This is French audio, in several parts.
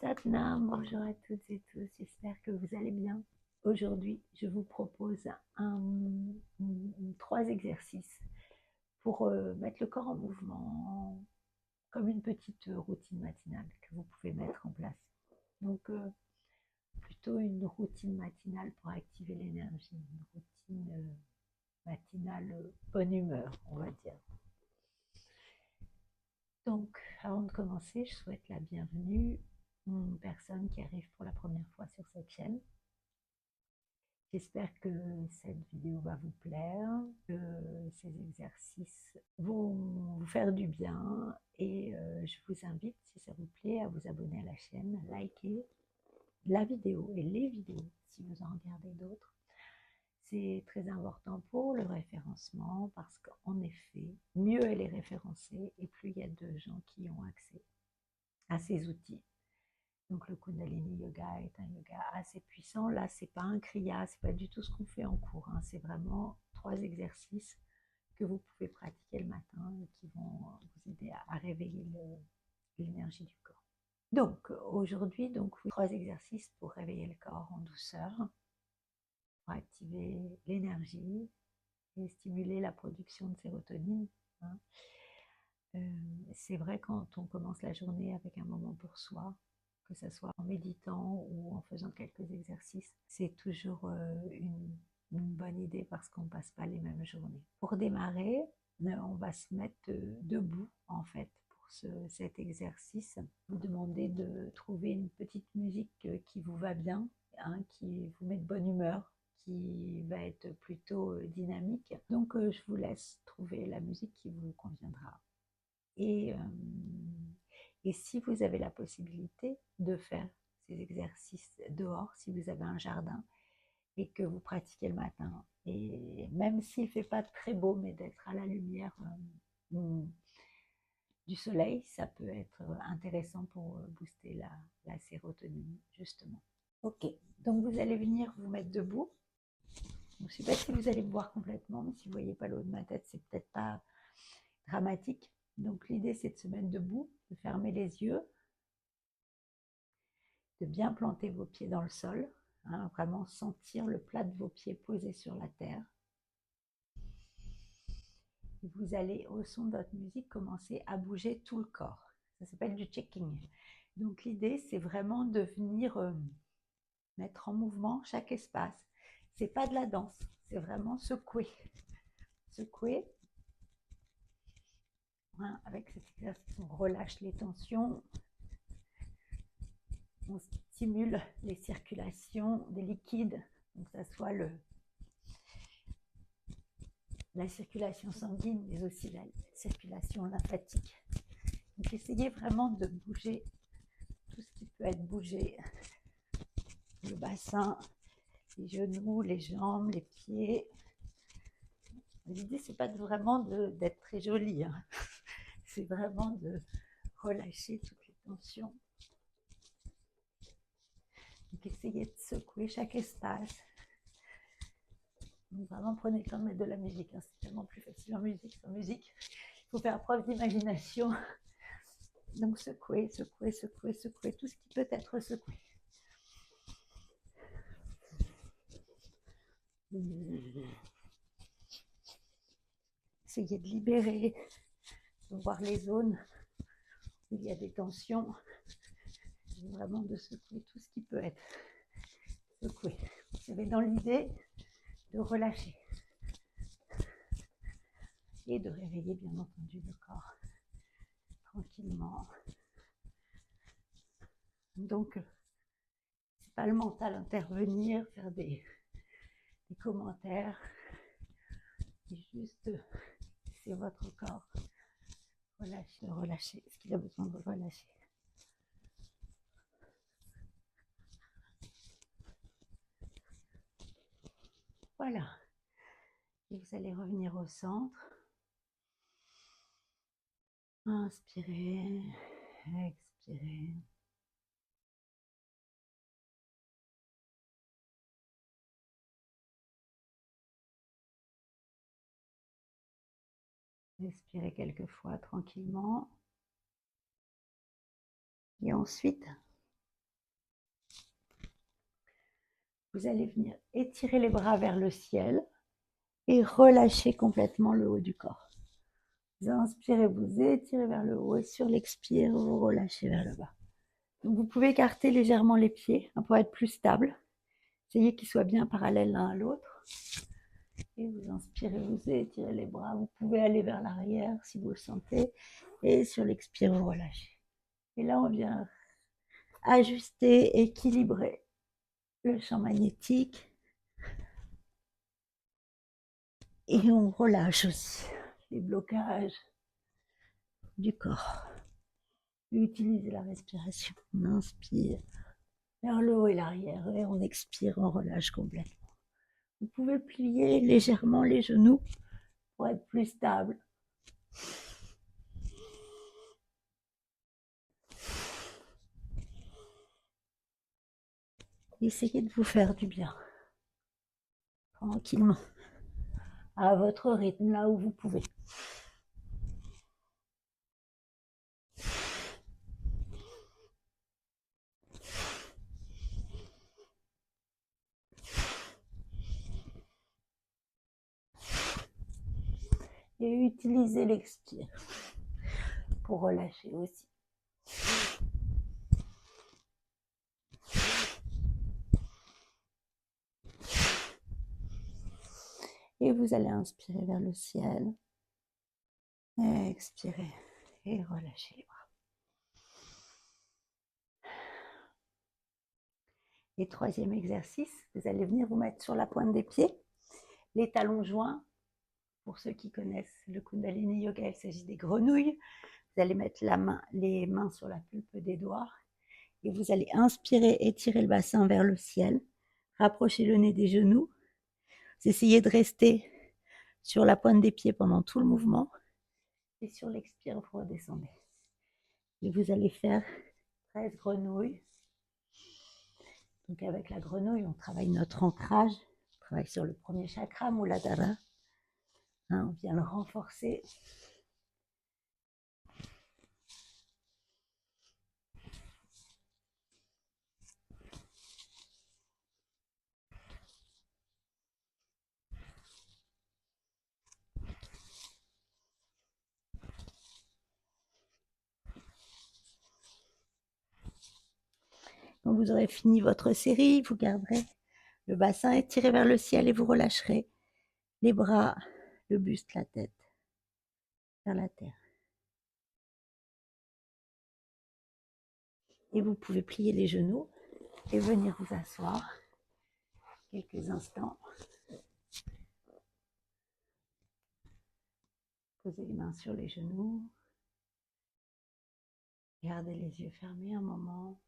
Satnam, bonjour à toutes et tous, j'espère que vous allez bien. Aujourd'hui, je vous propose 3 exercices pour mettre le corps en mouvement, comme une petite routine matinale que vous pouvez mettre en place. Donc, plutôt une routine matinale pour activer l'énergie, une routine matinale bonne humeur, on va dire. Donc, avant de commencer, je souhaite la bienvenue aux personnes qui arrivent pour la première fois sur cette chaîne. J'espère que cette vidéo va vous plaire, que ces exercices vont vous faire du bien et je vous invite, si ça vous plaît, à vous abonner à la chaîne, à liker la vidéo et les vidéos si vous en regardez d'autres. C'est très important pour le référencement parce qu'en effet, mieux elle est référencée et plus il y a de gens qui ont accès à ces outils. Donc le Kundalini Yoga est un yoga assez puissant. Là, c'est pas un kriya, c'est pas du tout ce qu'on fait en cours. Hein. C'est vraiment 3 exercices que vous pouvez pratiquer le matin et qui vont vous aider à réveiller l'énergie du corps. Donc aujourd'hui, 3 exercices pour réveiller le corps en douceur, pour activer l'énergie et stimuler la production de sérotonine. Hein. C'est vrai quand on commence la journée avec un moment pour soi, que ce soit en méditant ou en faisant quelques exercices, c'est toujours une bonne idée parce qu'on ne passe pas les mêmes journées. Pour démarrer, on va se mettre debout en fait pour cet exercice. Vous demandez de trouver une petite musique qui vous va bien, hein, qui vous met de bonne humeur, qui va être plutôt dynamique. Donc je vous laisse trouver la musique qui vous conviendra. Et si vous avez la possibilité de faire ces exercices dehors, si vous avez un jardin et que vous pratiquez le matin, et même s'il ne fait pas très beau, mais d'être à la lumière du soleil, ça peut être intéressant pour booster la sérotonine, justement. Ok, donc vous allez venir vous mettre debout. Je ne sais pas si vous allez me voir complètement, mais si vous ne voyez pas le haut de ma tête, c'est peut-être pas dramatique. Donc l'idée, c'est de se mettre debout, de fermer les yeux, de bien planter vos pieds dans le sol, hein, vraiment sentir le plat de vos pieds posé sur la terre. Et vous allez, au son de votre musique, commencer à bouger tout le corps. Ça s'appelle du checking. Donc l'idée, c'est vraiment de venir mettre en mouvement chaque espace. C'est pas de la danse, c'est vraiment secouer. Secouer. Hein, avec cet exercice, on relâche les tensions, on stimule les circulations des liquides, donc que ce soit la circulation sanguine, mais aussi la circulation lymphatique. Donc essayez vraiment de bouger tout ce qui peut être bougé, le bassin, les genoux, les jambes, les pieds. L'idée, c'est pas vraiment d'être très joli, hein. C'est vraiment de relâcher toutes les tensions. Donc essayez de secouer chaque espace. Donc vraiment prenez le temps de mettre de la musique, hein. C'est tellement plus facile en musique qu'en musique. Il faut faire preuve d'imagination. Donc secouer, secouer, secouer, secouer, tout ce qui peut être secoué. Essayez de libérer, de voir les zones où il y a des tensions, vraiment de secouer tout ce qui peut être secoué. Vous avez dans l'idée de relâcher et de réveiller bien entendu le corps tranquillement. Donc, c'est pas le mental intervenir, faire des commentaires, c'est juste laisser votre corps relâcher ce qu'il a besoin de relâcher. Voilà. Et vous allez revenir au centre. Inspirez, expirez. Expirez quelques fois tranquillement. Et ensuite, Vous allez venir étirer les bras vers le ciel et relâcher complètement le haut du corps. Vous inspirez, vous étirez vers le haut et sur l'expire, vous relâchez vers le bas. Donc vous pouvez écarter légèrement les pieds pour être plus stable. Essayez qu'ils soient bien parallèles l'un à l'autre. Et vous inspirez, vous étirez les bras. Vous pouvez aller vers l'arrière si vous le sentez. Et sur l'expire, vous relâchez. Et là, on vient ajuster, équilibrer le champ magnétique. Et on relâche aussi les blocages du corps. Utilisez la respiration. On inspire vers le haut et l'arrière et on expire, on relâche complètement. Vous pouvez plier légèrement les genoux pour être plus stable. Essayez de vous faire du bien, tranquillement, à votre rythme, là où vous pouvez. Et utilisez l'expire pour relâcher aussi. Et vous allez inspirer vers le ciel. Expirez et relâchez les bras. Et troisième exercice, vous allez venir vous mettre sur la pointe des pieds, les talons joints. Pour ceux qui connaissent le Kundalini Yoga, il s'agit des grenouilles. Vous allez mettre les mains sur la pulpe des doigts et vous allez inspirer, étirer le bassin vers le ciel, rapprocher le nez des genoux. Vous essayez de rester sur la pointe des pieds pendant tout le mouvement et sur l'expire, vous redescendez. Et vous allez faire 13 grenouilles. Donc avec la grenouille, on travaille notre ancrage, on travaille sur le premier chakra, Muladhara. On vient le renforcer. Quand vous aurez fini votre série, vous garderez le bassin étiré vers le ciel et vous relâcherez les bras, le buste, la tête vers la terre. Et vous pouvez plier les genoux et venir vous asseoir quelques instants. Posez les mains sur les genoux. Gardez les yeux fermés un moment.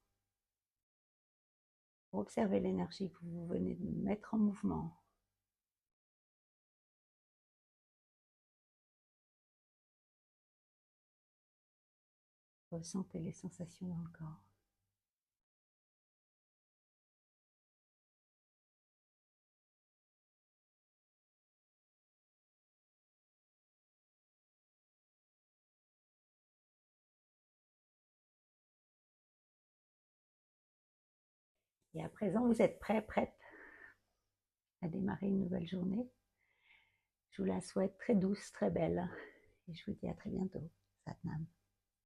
Observez l'énergie que vous venez de mettre en mouvement. Ressentez les sensations dans le corps. Et à présent, vous êtes prêts, prête à démarrer une nouvelle journée. Je vous la souhaite très douce, très belle. Et je vous dis à très bientôt. Satnam.